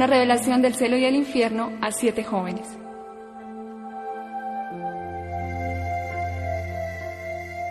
Una revelación del cielo y el infierno a 7 jóvenes.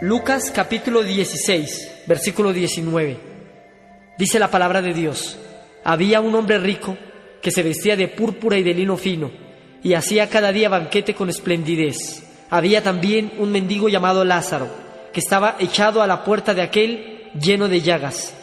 Lucas capítulo 16, versículo 19. Dice la palabra de Dios: había un hombre rico que se vestía de púrpura y de lino fino, y hacía cada día banquete con esplendidez. Había también un mendigo llamado Lázaro, que estaba echado a la puerta de aquel lleno de llagas,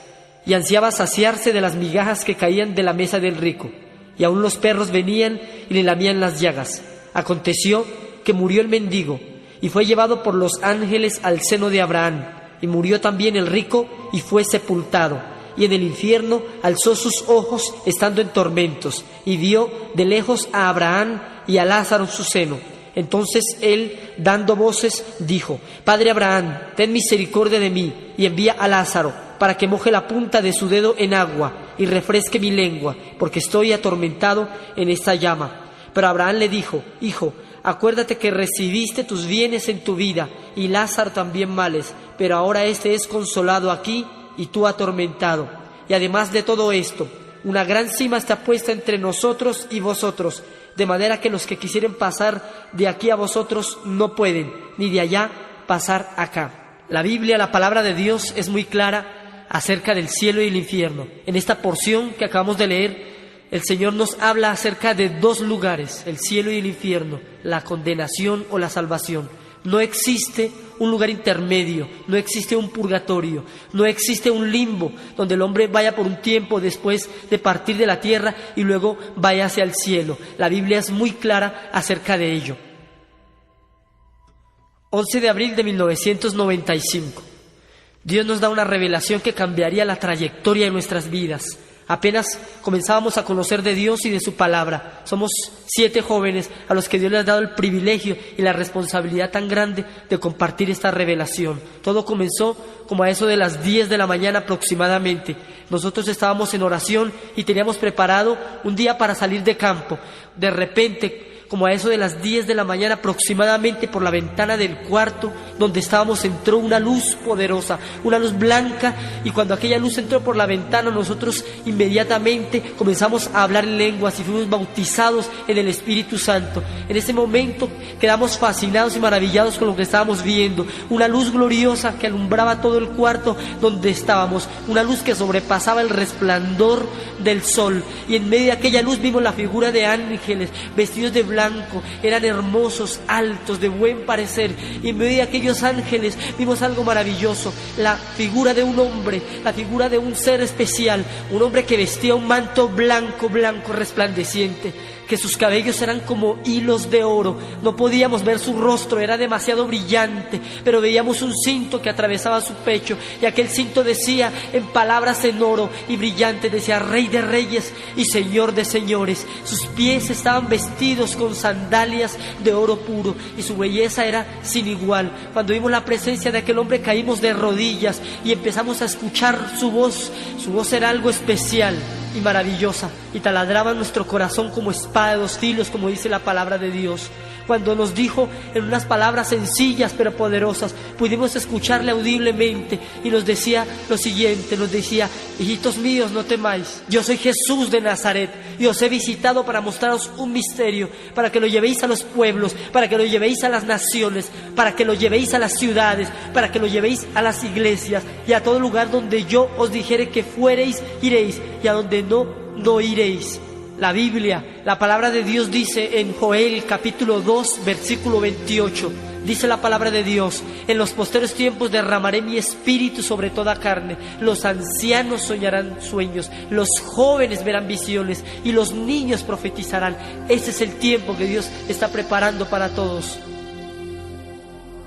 y ansiaba saciarse de las migajas que caían de la mesa del rico, y aun los perros venían y le lamían las llagas. Aconteció que murió el mendigo, y fue llevado por los ángeles al seno de Abraham, y murió también el rico, y fue sepultado, y en el infierno alzó sus ojos estando en tormentos, y vio de lejos a Abraham y a Lázaro en su seno. Entonces él, dando voces, dijo: Padre Abraham, ten misericordia de mí, y envía a Lázaro, para que moje la punta de su dedo en agua, y refresque mi lengua, porque estoy atormentado en esta llama. Pero Abraham le dijo: Hijo, acuérdate que recibiste tus bienes en tu vida, y Lázaro también males, pero ahora éste es consolado aquí, y tú atormentado. Y además de todo esto, una gran sima está puesta entre nosotros y vosotros, de manera que los que quisieren pasar de aquí a vosotros no pueden, ni de allá pasar acá. La Biblia, la palabra de Dios, es muy clara acerca del cielo y el infierno. En esta porción que acabamos de leer, el Señor nos habla acerca de 2 lugares, el cielo y el infierno, la condenación o la salvación. No existe un lugar intermedio, no existe un purgatorio, no existe un limbo donde el hombre vaya por un tiempo después de partir de la tierra y luego vaya hacia el cielo. La Biblia es muy clara acerca de ello. 11 de abril de 1995. Dios nos da una revelación que cambiaría la trayectoria de nuestras vidas. Apenas comenzábamos a conocer de Dios y de su palabra. Somos 7 jóvenes a los que Dios les ha dado el privilegio y la responsabilidad tan grande de compartir esta revelación. Todo comenzó como a eso de las 10 de la mañana aproximadamente. Nosotros estábamos en oración y teníamos preparado un día para salir de campo. De repente, como a eso de las 10 de la mañana aproximadamente, por la ventana del cuarto donde estábamos entró una luz poderosa, una luz blanca, y cuando aquella luz entró por la ventana, nosotros inmediatamente comenzamos a hablar en lenguas y fuimos bautizados en el Espíritu Santo. En ese momento quedamos fascinados y maravillados con lo que estábamos viendo, una luz gloriosa que alumbraba todo el cuarto donde estábamos, una luz que sobrepasaba el resplandor del sol, y en medio de aquella luz vimos la figura de ángeles vestidos de blanco, eran hermosos, altos, de buen parecer, y en medio de aquellos ángeles vimos algo maravilloso, la figura de un hombre, la figura de un ser especial, un hombre que vestía un manto blanco, blanco, resplandeciente, que sus cabellos eran como hilos de oro. No podíamos ver su rostro, era demasiado brillante, pero veíamos un cinto que atravesaba su pecho, y aquel cinto decía en palabras en oro y brillante, decía: Rey de reyes y Señor de señores. Sus pies estaban vestidos con sandalias de oro puro, y su belleza era sin igual. Cuando vimos la presencia de aquel hombre, caímos de rodillas y empezamos a escuchar su voz. Su voz era algo especial y maravillosa, y taladraba nuestro corazón como espada de 2 filos, como dice la palabra de Dios. Cuando nos dijo en unas palabras sencillas pero poderosas, pudimos escucharle audiblemente, y nos decía lo siguiente, nos decía: hijitos míos, no temáis, yo soy Jesús de Nazaret, y os he visitado para mostraros un misterio, para que lo llevéis a los pueblos, para que lo llevéis a las naciones, para que lo llevéis a las ciudades, para que lo llevéis a las iglesias, y a todo lugar donde yo os dijere que fuereis, iréis, y a donde no iréis. La Biblia, la palabra de Dios dice en Joel capítulo 2 versículo 28, dice la palabra de Dios: en los posteros tiempos derramaré mi espíritu sobre toda carne, los ancianos soñarán sueños, los jóvenes verán visiones y los niños profetizarán. Ese es el tiempo que Dios está preparando para todos.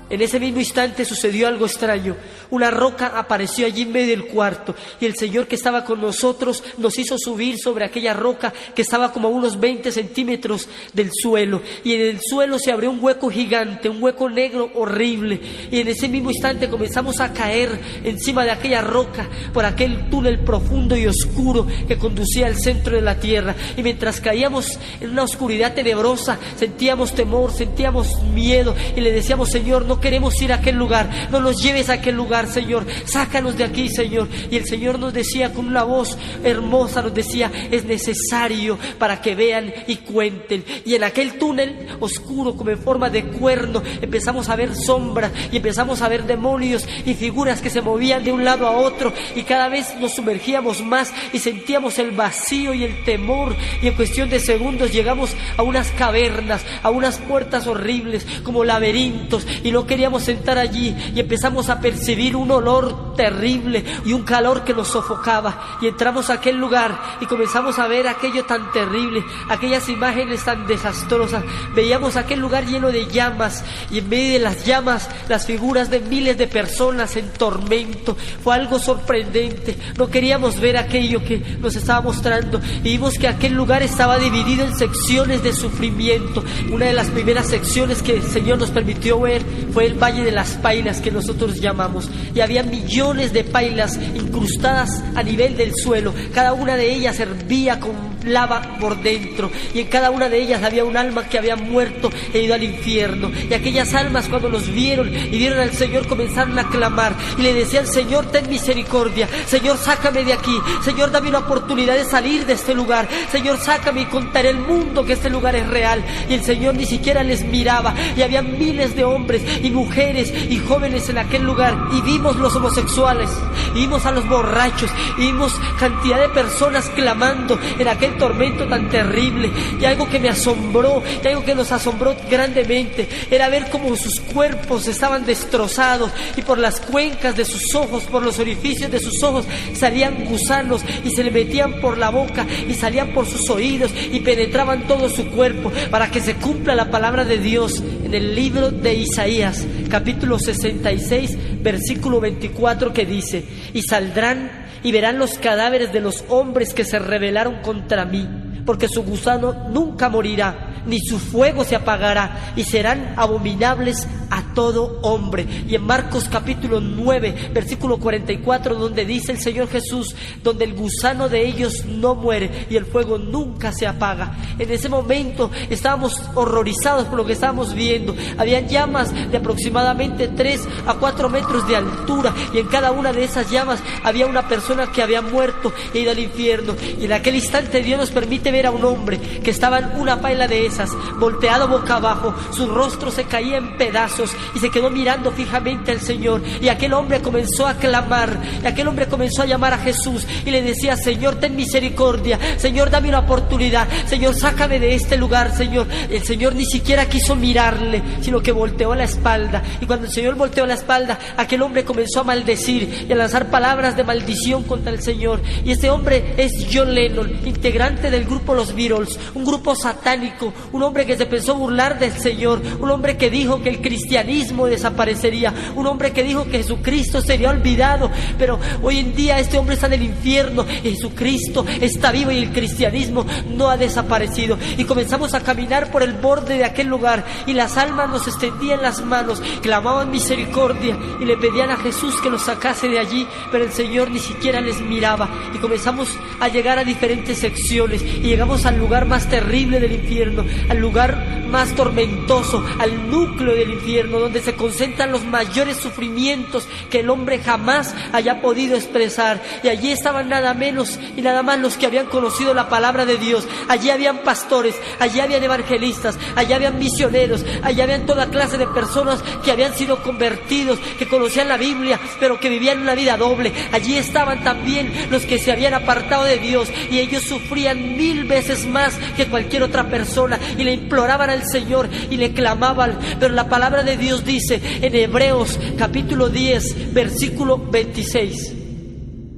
En ese mismo instante sucedió algo extraño. Una roca apareció allí en medio del cuarto, y el Señor que estaba con nosotros nos hizo subir sobre aquella roca que estaba como a unos 20 centímetros del suelo, y en el suelo se abrió un hueco gigante, un hueco negro horrible, y en ese mismo instante comenzamos a caer encima de aquella roca por aquel túnel profundo y oscuro que conducía al centro de la tierra. Y mientras caíamos en una oscuridad tenebrosa, sentíamos temor, sentíamos miedo, y le decíamos: Señor, no queremos ir a aquel lugar, no nos lleves a aquel lugar, lugar, Señor, sácanos de aquí, Señor. Y el Señor nos decía con una voz hermosa, nos decía: es necesario para que vean y cuenten. Y en aquel túnel oscuro, como en forma de cuerno, empezamos a ver sombras y empezamos a ver demonios y figuras que se movían de un lado a otro, y cada vez nos sumergíamos más y sentíamos el vacío y el temor, y en cuestión de segundos llegamos a unas cavernas, a unas puertas horribles como laberintos, y no queríamos entrar allí, y empezamos a percibir un olor terrible y un calor que nos sofocaba, y entramos a aquel lugar y comenzamos a ver aquello tan terrible, aquellas imágenes tan desastrosas. Veíamos aquel lugar lleno de llamas, y en medio de las llamas las figuras de miles de personas en tormento. Fue algo sorprendente. No queríamos ver aquello que nos estaba mostrando, y vimos que aquel lugar estaba dividido en secciones de sufrimiento. Una de las primeras secciones que el Señor nos permitió ver fue el Valle de las Pailas, que nosotros llamamos, y había millones de pailas incrustadas a nivel del suelo. Cada una de ellas hervía con lava por dentro, y en cada una de ellas había un alma que había muerto e ido al infierno. Y aquellas almas, cuando los vieron y vieron al Señor, comenzaron a clamar y le decían: Señor, ten misericordia, Señor, sácame de aquí, Señor, dame una oportunidad de salir de este lugar, Señor, sácame y contaré al mundo que este lugar es real. Y el Señor ni siquiera les miraba, y había miles de hombres y mujeres y jóvenes en aquel lugar, y vimos los homosexuales, y vimos a los borrachos, y vimos cantidad de personas clamando en aquel tormento tan terrible. Y algo que me asombró, y algo que nos asombró grandemente, era ver cómo sus cuerpos estaban destrozados, y por las cuencas de sus ojos, por los orificios de sus ojos, salían gusanos, y se le metían por la boca y salían por sus oídos y penetraban todo su cuerpo, para que se cumpla la palabra de Dios en el libro de Isaías, capítulo 66, versículo 24, que dice: y saldrán y verán los cadáveres de los hombres que se rebelaron contra mí, porque su gusano nunca morirá, ni su fuego se apagará, y serán abominables a todo hombre. Y en Marcos capítulo 9, versículo 44, donde dice el Señor Jesús: donde el gusano de ellos no muere y el fuego nunca se apaga. En ese momento estábamos horrorizados por lo que estábamos viendo. Habían llamas de aproximadamente 3 a 4 metros de altura, y en cada una de esas llamas había una persona que había muerto e ido al infierno. Y en aquel instante Dios nos permite ver a un hombre que estaba en una paila de esas, volteado boca abajo, su rostro se caía en pedazos, y se quedó mirando fijamente al Señor. Y aquel hombre comenzó a clamar, y aquel hombre comenzó a llamar a Jesús y le decía: Señor, ten misericordia, Señor, dame una oportunidad, Señor, sácame de este lugar, Señor. El Señor ni siquiera quiso mirarle, sino que volteó la espalda, y cuando el Señor volteó la espalda, aquel hombre comenzó a maldecir y a lanzar palabras de maldición contra el Señor. Y este hombre es John Lennon, integrante del grupo Los Beatles, un grupo satánico, un hombre que se pensó burlar del Señor, un hombre que dijo que el cristianismo desaparecería, un hombre que dijo que Jesucristo sería olvidado. Pero hoy en día este hombre está en el infierno y Jesucristo está vivo, y el cristianismo no ha desaparecido. Y comenzamos a caminar por el borde de aquel lugar, y las almas nos extendían las manos, clamaban misericordia y le pedían a Jesús que los sacase de allí, pero el Señor ni siquiera les miraba. Y comenzamos a llegar a diferentes secciones, y llegamos al lugar más terrible del infierno, al lugar más tormentoso, al núcleo del infierno, donde se concentran los mayores sufrimientos que el hombre jamás haya podido expresar. Y allí estaban nada menos y nada más los que habían conocido la palabra de Dios. Allí habían pastores, allí habían evangelistas, allí habían misioneros, allí habían toda clase de personas que habían sido convertidos, que conocían la Biblia, pero que vivían una vida doble. Allí estaban también los que se habían apartado de Dios, y ellos sufrían 1000 veces más que cualquier otra persona, y le imploraban al Señor y le clamaban. Pero la palabra de Dios dice en Hebreos capítulo 10, versículo 26,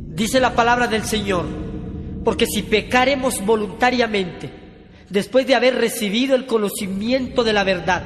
dice la palabra del Señor: porque si pecaremos voluntariamente, después de haber recibido el conocimiento de la verdad,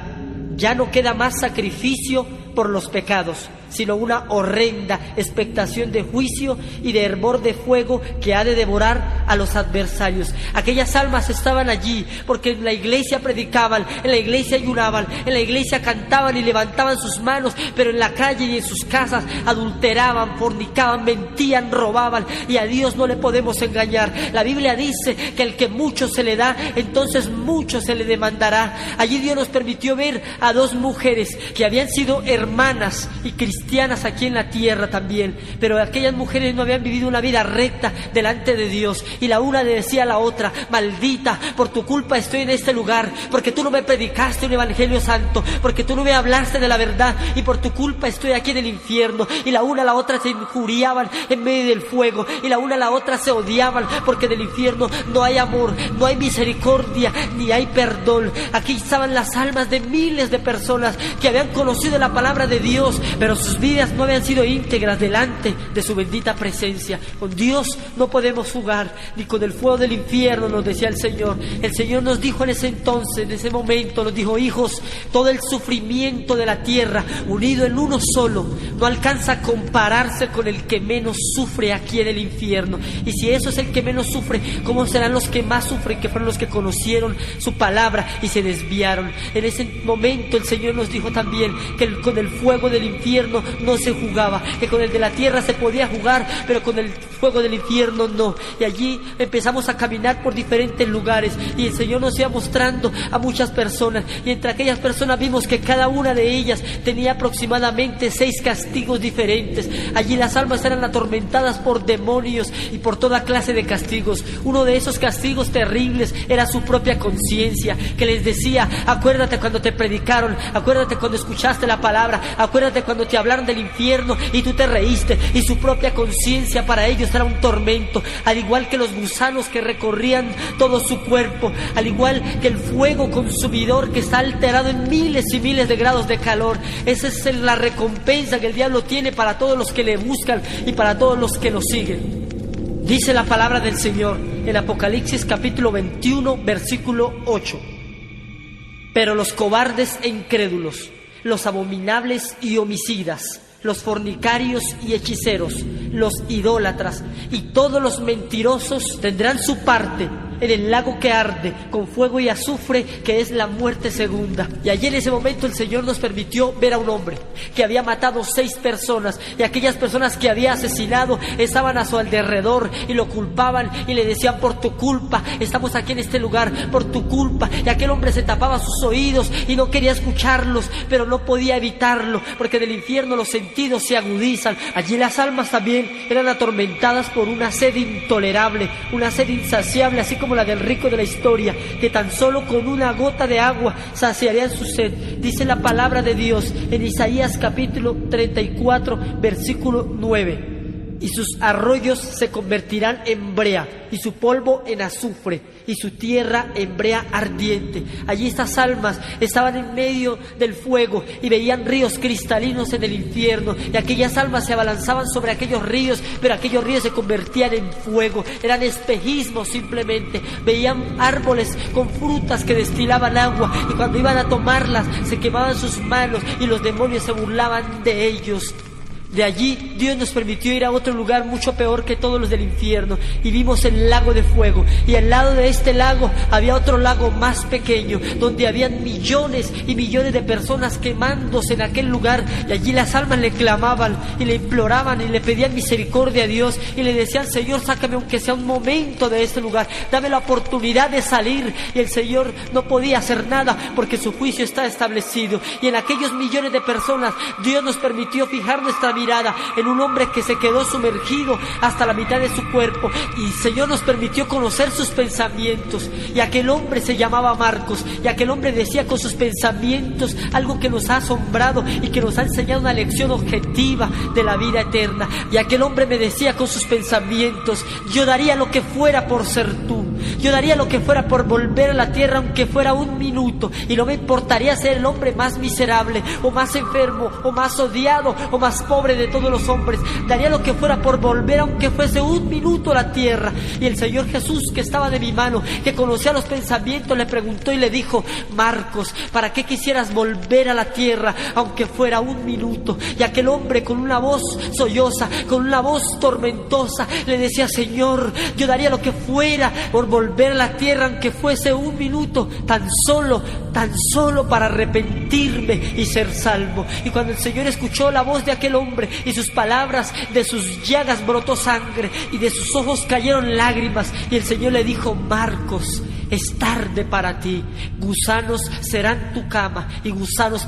ya no queda más sacrificio por los pecados, sino una horrenda expectación de juicio y de hervor de fuego que ha de devorar a los adversarios. Aquellas almas estaban allí porque en la iglesia predicaban, en la iglesia ayunaban, en la iglesia cantaban y levantaban sus manos, pero en la calle y en sus casas adulteraban, fornicaban, mentían, robaban, y a Dios no le podemos engañar. La Biblia dice que el que mucho se le da, entonces mucho se le demandará. Allí Dios nos permitió ver a dos mujeres que habían sido hermanas y cristianas, cristianas aquí en la tierra también, pero aquellas mujeres no habían vivido una vida recta delante de Dios, y la una le decía a la otra: maldita, por tu culpa estoy en este lugar, porque tú no me predicaste un evangelio santo, porque tú no me hablaste de la verdad, y por tu culpa estoy aquí en el infierno. Y la una a la otra se injuriaban en medio del fuego, y la una a la otra se odiaban, porque en el infierno no hay amor, no hay misericordia, ni hay perdón. Aquí estaban las almas de miles de personas que habían conocido la palabra de Dios, pero sus vidas no habían sido íntegras delante de su bendita presencia. Con Dios no podemos jugar, ni con el fuego del infierno, nos decía el Señor. El Señor nos dijo en ese entonces, en ese momento, nos dijo: hijos, todo el sufrimiento de la tierra unido en uno solo no alcanza a compararse con el que menos sufre aquí en el infierno. Y si eso es el que menos sufre, ¿cómo serán los que más sufren, que fueron los que conocieron su palabra y se desviaron? En ese momento el Señor nos dijo también que con el fuego del infierno no se jugaba, que con el de la tierra se podía jugar, pero con el fuego del infierno no. Y allí empezamos a caminar por diferentes lugares, y el Señor nos iba mostrando a muchas personas, y entre aquellas personas vimos que cada una de ellas tenía aproximadamente 6 castigos diferentes. Allí las almas eran atormentadas por demonios y por toda clase de castigos. Uno de esos castigos terribles era su propia conciencia, que les decía: acuérdate cuando te predicaron, acuérdate cuando escuchaste la palabra, acuérdate cuando te hablaron del infierno y tú te reíste. Y su propia conciencia para ellos era un tormento, al igual que los gusanos que recorrían todo su cuerpo, al igual que el fuego consumidor que está alterado en miles y miles de grados de calor. Esa es la recompensa que el diablo tiene para todos los que le buscan y para todos los que lo siguen. Dice la palabra del Señor en Apocalipsis capítulo 21, versículo 8: pero los cobardes e incrédulos, los abominables y homicidas, los fornicarios y hechiceros, los idólatras y todos los mentirosos tendrán su parte en el lago que arde con fuego y azufre, que es la muerte segunda. Y allí en ese momento el Señor nos permitió ver a un hombre que había matado 6 personas, y aquellas personas que había asesinado estaban a su alrededor y lo culpaban y le decían: por tu culpa estamos aquí en este lugar, por tu culpa. Y aquel hombre se tapaba sus oídos y no quería escucharlos, pero no podía evitarlo, porque en el infierno los sentidos se agudizan. Allí las almas también eran atormentadas por una sed intolerable, una sed insaciable, así como la del rico de la historia, que tan solo con una gota de agua saciarían su sed. Dice la palabra de Dios en Isaías capítulo 34, versículo 9: y sus arroyos se convertirán en brea, y su polvo en azufre, y su tierra en brea ardiente. Allí estas almas estaban en medio del fuego y veían ríos cristalinos en el infierno, y aquellas almas se abalanzaban sobre aquellos ríos, pero aquellos ríos se convertían en fuego. Eran espejismos simplemente. Veían árboles con frutas que destilaban agua, y cuando iban a tomarlas se quemaban sus manos y los demonios se burlaban de ellos. De allí Dios nos permitió ir a otro lugar mucho peor que todos los del infierno, y vimos el lago de fuego, y al lado de este lago había otro lago más pequeño, donde habían millones y millones de personas quemándose en aquel lugar. Y allí las almas le clamaban y le imploraban y le pedían misericordia a Dios, y le decían: Señor, sácame aunque sea un momento de este lugar, dame la oportunidad de salir. Y el Señor no podía hacer nada, porque su juicio está establecido. Y en aquellos millones de personas Dios nos permitió fijar nuestra mirada en un hombre que se quedó sumergido hasta la mitad de su cuerpo, y el Señor nos permitió conocer sus pensamientos. Y aquel hombre se llamaba Marcos, y aquel hombre decía con sus pensamientos algo que nos ha asombrado y que nos ha enseñado una lección objetiva de la vida eterna. Y aquel hombre me decía con sus pensamientos: yo daría lo que fuera por ser tú, yo daría lo que fuera por volver a la tierra, aunque fuera un minuto, y no me importaría ser el hombre más miserable, o más enfermo, o más odiado, o más pobre de todos los hombres. Daría lo que fuera por volver, aunque fuese un minuto, a la tierra. Y el Señor Jesús, que estaba de mi mano, que conocía los pensamientos, le preguntó y le dijo: Marcos, ¿para qué quisieras volver a la tierra, aunque fuera un minuto? Y aquel hombre, con una voz solloza, con una voz tormentosa, le decía: Señor, yo daría lo que fuera por volver a la tierra, aunque fuese un minuto, tan solo para arrepentirme y ser salvo. Y cuando el Señor escuchó la voz de aquel hombre y sus palabras, de sus llagas brotó sangre y de sus ojos cayeron lágrimas. Y el Señor le dijo: Marcos, es tarde para ti, gusanos serán tu cama y gusanos